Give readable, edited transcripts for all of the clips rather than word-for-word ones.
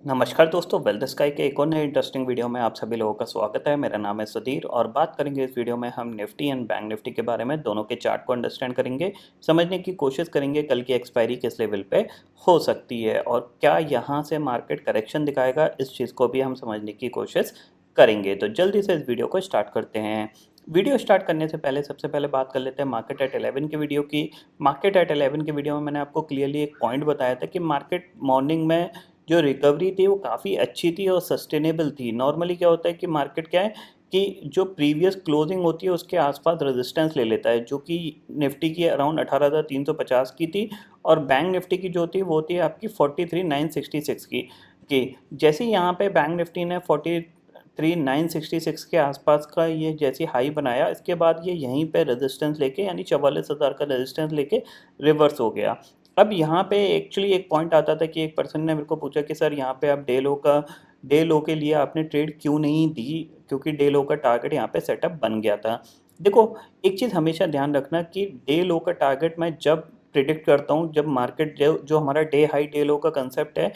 नमस्कार दोस्तों, wealth sky के एक और नए इंटरेस्टिंग वीडियो में आप सभी लोगों का स्वागत है। मेरा नाम है सुधीर और बात करेंगे इस वीडियो में हम निफ्टी एंड बैंक निफ्टी के बारे में। दोनों के चार्ट को अंडरस्टैंड करेंगे, समझने की कोशिश करेंगे कल की एक्सपायरी किस लेवल पे हो सकती है और क्या यहाँ से मार्केट करेक्शन दिखाएगा, इस चीज़ को भी हम समझने की कोशिश करेंगे। तो जल्दी से इस वीडियो को स्टार्ट करते हैं। वीडियो स्टार्ट करने से पहले सबसे पहले बात कर लेते हैं मार्केट एट 11 की वीडियो की। मार्केट एट 11 की वीडियो में मैंने आपको क्लियरली एक पॉइंट बताया था कि मार्केट मॉर्निंग में जो रिकवरी थी वो काफ़ी अच्छी थी और सस्टेनेबल थी। नॉर्मली क्या होता है कि मार्केट क्या है कि जो प्रीवियस क्लोजिंग होती है उसके आसपास रेजिस्टेंस ले लेता है, जो कि निफ्टी की अराउंड 18,350 की थी और बैंक निफ्टी की जो थी वो थी आपकी 43,966 की जैसे यहाँ पे बैंक निफ्टी ने 43,966 के आसपास का ये जैसी हाई बनाया, इसके बाद ये यहीं पे रेजिस्टेंस लेके यानी 44,000 का रेजिस्टेंस लेके रिवर्स हो गया। अब यहाँ पे एक्चुअली एक पॉइंट आता था कि एक पर्सन ने मेरे को पूछा कि सर यहाँ पे आप डे लो के लिए आपने ट्रेड क्यों नहीं दी, क्योंकि डे लो का टारगेट यहाँ पे सेटअप बन गया था। देखो, एक चीज़ हमेशा ध्यान रखना कि डे लो का टारगेट मैं जब प्रिडिक्ट करता हूँ, जब मार्केट जो जो हमारा डे हाई डे लो का कंसेप्ट है,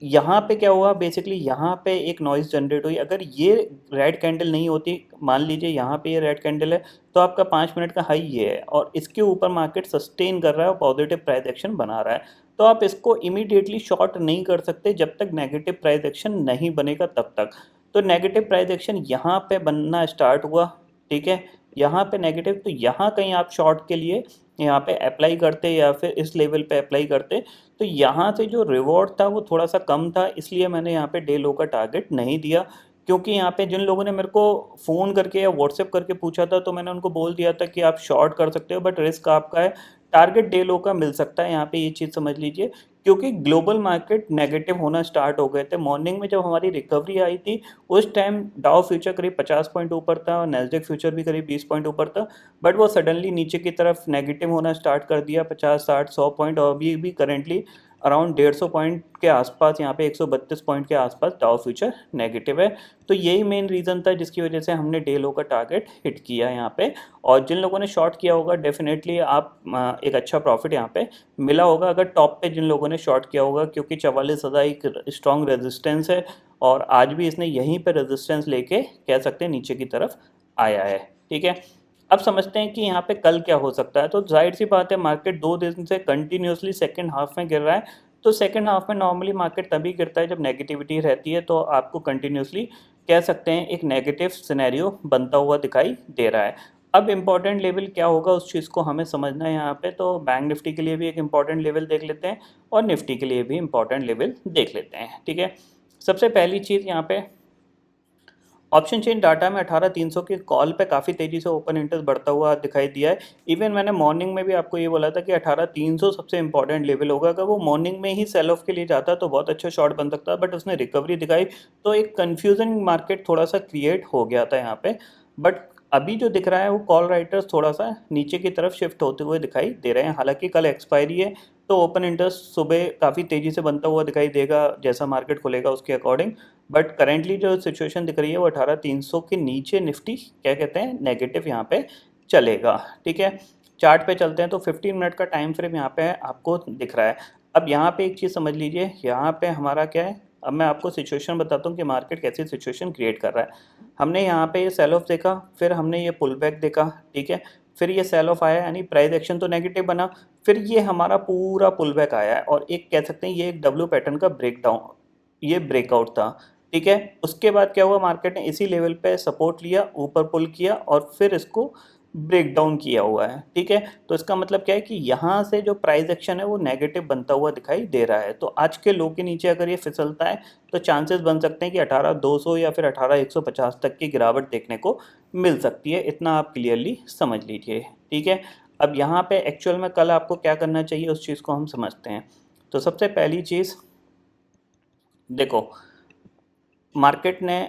यहाँ पे क्या हुआ बेसिकली, यहाँ पे एक नॉइज़ जनरेट हुई। अगर ये रेड कैंडल नहीं होती, मान लीजिए यहाँ पे ये रेड कैंडल है, तो आपका 5 मिनट का हाई ये है और इसके ऊपर मार्केट सस्टेन कर रहा है और पॉजिटिव प्राइस एक्शन बना रहा है। तो आप इसको इमीडिएटली शॉर्ट नहीं कर सकते जब तक नेगेटिव प्राइस एक्शन नहीं बनेगा तब तक। तो नेगेटिव प्राइस एक्शन यहाँ पे बनना स्टार्ट हुआ, ठीक है? यहाँ पे नेगेटिव, तो यहाँ कहीं आप शॉर्ट के लिए यहाँ पे अप्लाई करते या फिर इस लेवल पे अप्लाई करते, तो यहाँ से जो रिवॉर्ड था वो थोड़ा सा कम था, इसलिए मैंने यहाँ पे डे लो का टारगेट नहीं दिया। क्योंकि यहाँ पे जिन लोगों ने मेरे को फ़ोन करके या व्हाट्सएप करके पूछा था, तो मैंने उनको बोल दिया था कि आप शॉर्ट कर सकते हो बट रिस्क आपका है, टारगेट डे लो का मिल सकता है। यहाँ पे ये चीज़ समझ लीजिए, क्योंकि ग्लोबल मार्केट नेगेटिव होना स्टार्ट हो गए थे। मॉर्निंग में जब हमारी रिकवरी आई थी उस टाइम डाउ फ्यूचर करीब 50 पॉइंट ऊपर था और नैस्डैक फ्यूचर भी करीब 20 पॉइंट ऊपर था, बट वो सडनली नीचे की तरफ नेगेटिव होना स्टार्ट कर दिया, 50 60 100 पॉइंट, और अभी भी करेंटली अराउंड 150 पॉइंट के आसपास, यहाँ पे 132 पॉइंट के आसपास डाउ फ्यूचर नेगेटिव है। तो यही मेन रीज़न था जिसकी वजह से हमने डे लो का टारगेट हिट किया यहाँ पे। और जिन लोगों ने शॉर्ट किया होगा डेफिनेटली आप एक अच्छा प्रॉफिट यहाँ पे मिला होगा, अगर टॉप पे जिन लोगों ने शॉर्ट किया होगा, क्योंकि 44,000 एक स्ट्रॉन्ग रेजिस्टेंस है और आज भी इसने यहीं पर रेजिस्टेंस लेके कह सकते हैं नीचे की तरफ आया है, ठीक है? अब समझते हैं कि यहाँ पे कल क्या हो सकता है। तो जाहिर सी बात है, मार्केट 2 दिन से कंटिन्यूसली सेकंड हाफ में गिर रहा है। तो सेकंड हाफ में नॉर्मली मार्केट तभी गिरता है जब नेगेटिविटी रहती है, तो आपको कंटिन्यूसली कह सकते हैं एक नेगेटिव सिनेरियो बनता हुआ दिखाई दे रहा है। अब इम्पॉर्टेंट लेवल क्या होगा उस चीज़ को हमें समझना है यहाँ पे। तो बैंक निफ्टी के लिए भी एक इम्पॉर्टेंट लेवल देख लेते हैं और निफ्टी के लिए भी इम्पॉर्टेंट लेवल देख लेते हैं, ठीक है? सबसे पहली चीज़ यहाँ पे ऑप्शन चेन डाटा में 18,300 की कॉल पे काफ़ी तेज़ी से ओपन इंटरेस्ट बढ़ता हुआ दिखाई दिया है। इवन मैंने मॉर्निंग में भी आपको ये बोला था कि 18,300 सबसे इंपॉर्टेंट लेवल होगा। अगर वो मॉर्निंग में ही सेल ऑफ के लिए जाता तो बहुत अच्छा शॉट बन सकता, बट उसने रिकवरी दिखाई, तो एक कन्फ्यूजन मार्केट थोड़ा सा क्रिएट हो गया था यहाँ पे। बट अभी जो दिख रहा है वो कॉल राइटर्स थोड़ा सा नीचे की तरफ शिफ्ट होते हुए दिखाई दे रहे हैं। हालांकि कल एक्सपायरी है, तो ओपन इंटरेस्ट सुबह काफ़ी तेज़ी से बनता हुआ दिखाई देगा जैसा मार्केट खुलेगा उसके अकॉर्डिंग। बट करेंटली जो सिचुएशन दिख रही है वो 18,300 के नीचे निफ्टी क्या कहते हैं नेगेटिव यहाँ पे चलेगा, ठीक है? चार्ट पे चलते हैं तो 15 मिनट का टाइम फ्रेम यहाँ पे आपको दिख रहा है। अब यहाँ पे एक चीज़ समझ लीजिए, यहाँ पे हमारा क्या है, अब मैं आपको सिचुएशन बताता हूँ कि मार्केट कैसी सिचुएशन क्रिएट कर रहा है। हमने यहाँ पे ये सेल ऑफ देखा, फिर हमने ये पुल बैक देखा, ठीक है? फिर ये सेल ऑफ आया यानी प्राइस एक्शन तो नेगेटिव बना, फिर ये हमारा पूरा पुल बैक आया है और एक कह सकते हैं ये एक डब्ल्यू पैटर्न का ब्रेकडाउन, ये ब्रेकआउट था, ठीक है? उसके बाद क्या हुआ, मार्केट ने इसी लेवल पे सपोर्ट लिया, ऊपर पुल किया और फिर इसको ब्रेक डाउन किया हुआ है, ठीक है? तो इसका मतलब क्या है कि यहाँ से जो प्राइस एक्शन है वो नेगेटिव बनता हुआ दिखाई दे रहा है। तो आज के लो के नीचे अगर ये फिसलता है तो चांसेस बन सकते हैं कि 18,200 या फिर 18,150 तक की गिरावट देखने को मिल सकती है। इतना आप क्लियरली समझ लीजिए, ठीक है? अब यहाँ पे एक्चुअल में कल आपको क्या करना चाहिए उस चीज़ को हम समझते हैं। तो सबसे पहली चीज़ देखो, मार्केट ने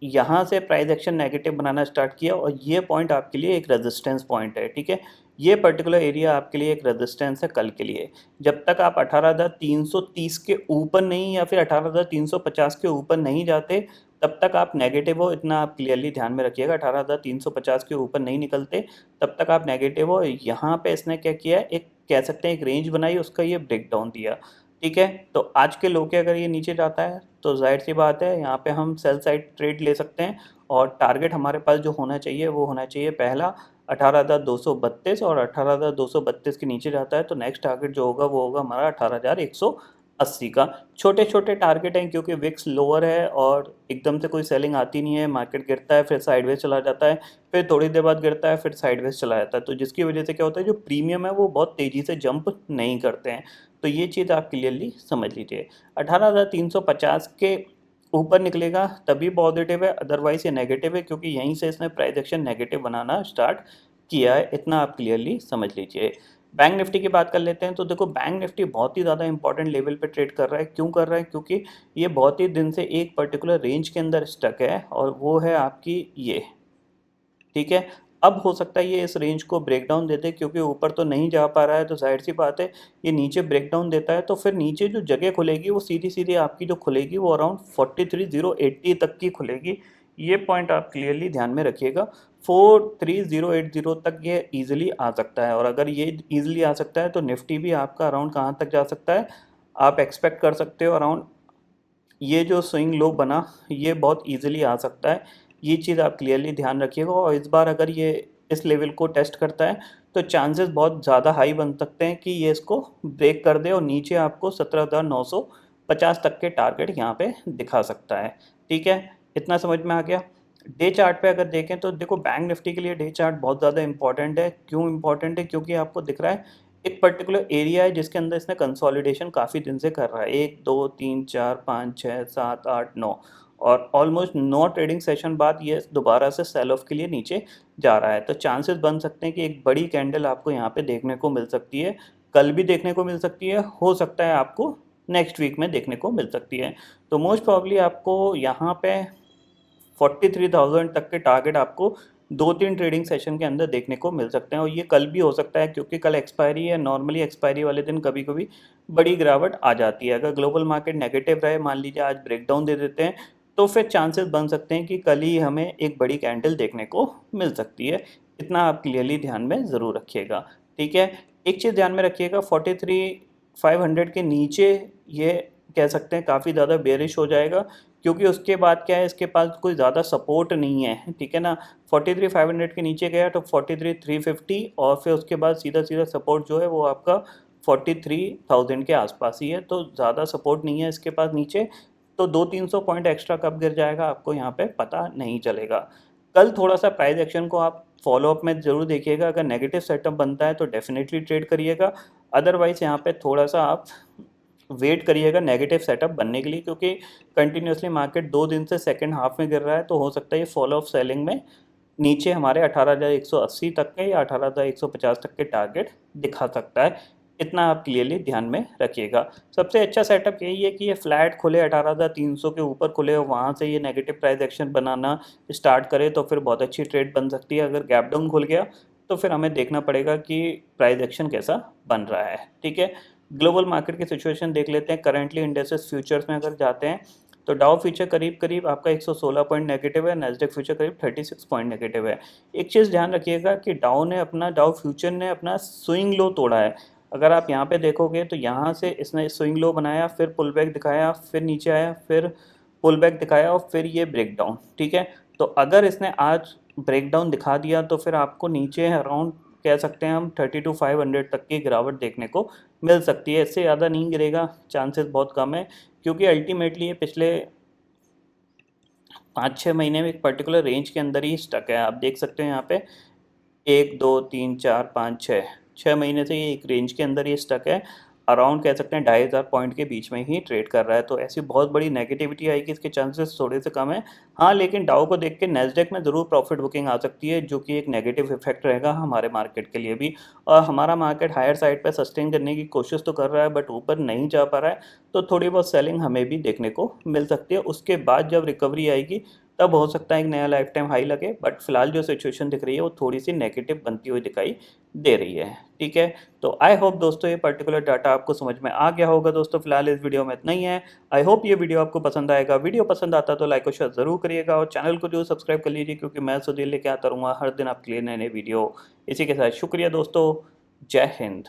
यहाँ से प्राइस एक्शन नेगेटिव बनाना स्टार्ट किया और ये पॉइंट आपके लिए एक रेजिस्टेंस पॉइंट है, ठीक है? ये पर्टिकुलर एरिया आपके लिए एक रेजिस्टेंस है कल के लिए। जब तक आप 18,330 के ऊपर नहीं या फिर 18,350 के ऊपर नहीं जाते तब तक आप नेगेटिव हो, इतना आप क्लियरली ध्यान में रखिएगा। 18,350 के ऊपर नहीं निकलते तब तक आप नेगेटिव हो। यहाँ पे इसने क्या किया है, एक कह सकते हैं एक रेंज बनाई, उसका ये ब्रेक डाउन दिया, ठीक है। तो आज के लो के अगर ये नीचे जाता है तो जाहिर सी बात है यहाँ पे हम सेल साइड ट्रेड ले सकते हैं, और टारगेट हमारे पास जो होना चाहिए वो होना चाहिए पहला 18,232, और 18,232 के नीचे जाता है तो नेक्स्ट टारगेट जो होगा वो होगा हमारा 18,180 का। छोटे छोटे टारगेट हैं क्योंकि विक्स लोअर है और एकदम से कोई सेलिंग आती नहीं है, मार्केट गिरता है फिर साइडवेज चला जाता है, फिर थोड़ी देर बाद गिरता है फिर साइडवेज चला जाता है, तो जिसकी वजह से क्या होता है जो प्रीमियम है वो बहुत तेज़ी से जंप नहीं करते हैं। तो ये चीज़ आप क्लियरली समझ लीजिए। 18,350 के ऊपर निकलेगा तभी पॉजिटिव है, अदरवाइज ये नेगेटिव है क्योंकि यहीं से इसने प्राइस एक्शन नेगेटिव बनाना स्टार्ट किया है, इतना आप क्लियरली समझ लीजिए। बैंक निफ्टी की बात कर लेते हैं तो देखो बैंक निफ्टी बहुत ही ज़्यादा इंपॉर्टेंट लेवल पे ट्रेड कर रहा है। क्यों कर रहा है? क्योंकि ये बहुत ही दिन से एक पर्टिकुलर रेंज के अंदर स्टक है और वो है आपकी ये, ठीक है। अब हो सकता है ये इस रेंज को ब्रेक डाउन देते क्योंकि ऊपर तो नहीं जा पा रहा है, तो जाहिर सी बात है ये नीचे ब्रेक डाउन देता है तो फिर नीचे जो जगह खुलेगी वो सीधी सीधी आपकी जो खुलेगी वो अराउंड 43,080 तक की खुलेगी। ये पॉइंट आप क्लियरली ध्यान में रखिएगा। 43,080 तक ये ईजिली आ सकता है, और अगर ये ईजिली आ सकता है तो निफ्टी भी आपका अराउंड कहाँ तक जा सकता है, आप एक्सपेक्ट कर सकते हो अराउंड ये जो स्विंग लो बना ये बहुत ईजिली आ सकता है। ये चीज़ आप क्लियरली ध्यान रखिएगा, और इस बार अगर ये इस लेवल को टेस्ट करता है तो चांसेस बहुत ज़्यादा हाई बन सकते हैं कि ये इसको ब्रेक कर दे और नीचे आपको 17,950 तक के टारगेट यहाँ पे दिखा सकता है। ठीक है, इतना समझ में आ गया। डे चार्ट पे अगर देखें तो देखो बैंक निफ्टी के लिए डे चार्ट बहुत ज़्यादा इंपॉर्टेंट है। क्यों इंपॉर्टेंट है? क्योंकि आपको दिख रहा है एक पर्टिकुलर एरिया है जिसके अंदर इसने कंसोलिडेशन काफ़ी दिन से कर रहा है, 1 2 3 4 5 6 7 8 9, और ऑलमोस्ट 9 ट्रेडिंग सेशन बाद ये दोबारा से सेल ऑफ के लिए नीचे जा रहा है। तो चांसेस बन सकते हैं कि एक बड़ी कैंडल आपको यहाँ पे देखने को मिल सकती है, कल भी देखने को मिल सकती है, हो सकता है आपको नेक्स्ट वीक में देखने को मिल सकती है। तो मोस्ट प्रॉब्ली आपको यहाँ पे 43,000 तक के टारगेट आपको 2-3 ट्रेडिंग सेशन के अंदर देखने को मिल सकते हैं, और ये कल भी हो सकता है क्योंकि कल एक्सपायरी है। नॉर्मली एक्सपायरी वाले दिन कभी कभी बड़ी गिरावट आ जाती है। अगर ग्लोबल मार्केट नेगेटिव रहे, मान लीजिए आज ब्रेकडाउन दे देते हैं, तो फिर चांसेस बन सकते हैं कि कल ही हमें एक बड़ी कैंडल देखने को मिल सकती है। इतना आप क्लियरली ध्यान में ज़रूर रखिएगा। ठीक है, एक चीज़ ध्यान में रखिएगा, 43,500 के नीचे ये कह सकते हैं काफ़ी ज़्यादा बेरिश हो जाएगा, क्योंकि उसके बाद क्या है, इसके पास कोई ज़्यादा सपोर्ट नहीं है। ठीक है ना, 43,500 के नीचे गया तो 43,350, और फिर उसके बाद सीधा सीधा सपोर्ट जो है वो आपका 43,000 के आसपास ही है, तो ज़्यादा सपोर्ट नहीं है इसके पास नीचे। तो 200-300 पॉइंट एक्स्ट्रा कब गिर जाएगा आपको यहाँ पे पता नहीं चलेगा। कल थोड़ा सा प्राइस एक्शन को आप फॉलोअप में ज़रूर देखिएगा, अगर नेगेटिव सेटअप बनता है तो डेफिनेटली ट्रेड करिएगा, अदरवाइज़ यहाँ पे थोड़ा सा आप वेट करिएगा नेगेटिव सेटअप बनने के लिए, क्योंकि कंटिन्यूसली मार्केट 2 दिन से सेकंड हाफ में गिर रहा है, तो हो सकता है ये फॉलो ऑफ सेलिंग में नीचे हमारे 18,180 तक के या 18,150 तक के टारगेट दिखा सकता है। इतना आप क्लियरली ध्यान में रखिएगा। सबसे अच्छा सेटअप यही है कि ये फ्लैट खुले 18,300 के ऊपर खुले और वहाँ से ये नेगेटिव प्राइस एक्शन बनाना स्टार्ट करे तो फिर बहुत अच्छी ट्रेड बन सकती है। अगर गैप डाउन खुल गया तो फिर हमें देखना पड़ेगा कि प्राइस एक्शन कैसा बन रहा है। ठीक है, ग्लोबल मार्केट की सिचुएशन देख लेते हैं। करेंटली इंडेक्सेस फ्यूचर्स में अगर जाते हैं तो डाउ फ्यूचर करीब करीब आपका 116 पॉइंट नेगेटिव है, नैस्डैक फ्यूचर करीब 36 पॉइंट नेगेटिव है। एक चीज़ ध्यान रखिएगा कि डाउ फ्यूचर ने अपना स्विंग लो तोड़ा है। अगर आप यहाँ पे देखोगे तो यहाँ से इसने स्विंग लो बनाया, फिर पुल बैक दिखाया, फिर नीचे आया, फिर पुल बैक दिखाया और फिर ये ब्रेक डाउन। ठीक है, तो अगर इसने आज ब्रेक डाउन दिखा दिया तो फिर आपको नीचे अराउंड कह सकते हैं हम 32,500 तक की गिरावट देखने को मिल सकती है। इससे ज़्यादा नहीं गिरेगा, चांसेस बहुत कम है, क्योंकि अल्टीमेटली ये पिछले 5-6 महीने में एक पर्टिकुलर रेंज के अंदर ही स्टक है। आप देख सकते हैं यहाँ पे 1 2 3 4 5 6 महीने से ये एक रेंज के अंदर ये स्टक है, अराउंड कह सकते हैं 2,500 पॉइंट के बीच में ही ट्रेड कर रहा है। तो ऐसी बहुत बड़ी नेगेटिविटी आएगी, इसके चांसेस थोड़े से कम है। हाँ, लेकिन डाउ को देख के नैस्डैक में ज़रूर प्रॉफिट बुकिंग आ सकती है, जो कि एक नेगेटिव इफेक्ट रहेगा हमारे मार्केट के लिए भी। और हमारा मार्केट हायर साइड पर सस्टेन करने की कोशिश तो कर रहा है बट ऊपर नहीं जा पा रहा है, तो थोड़ी बहुत सेलिंग हमें भी देखने को मिल सकती है। उसके बाद जब रिकवरी आएगी तब हो सकता है एक नया लाइफ टाइम हाई लगे, बट फिलहाल जो सिचुएशन दिख रही है वो थोड़ी सी नेगेटिव बनती हुई दिखाई दे रही है। ठीक है, तो आई होप दोस्तों ये पर्टिकुलर डाटा आपको समझ में आ गया होगा। दोस्तों फिलहाल इस वीडियो में इतना ही है। आई होप ये वीडियो आपको पसंद आएगा। वीडियो पसंद आता तो लाइक और शेयर जरूर करिएगा, और चैनल को जो सब्सक्राइब कर लीजिए, क्योंकि मैं सुधीर लेके आता रहूँगा हर दिन आपके लिए नए नए वीडियो। इसी के साथ शुक्रिया दोस्तों, जय हिंद।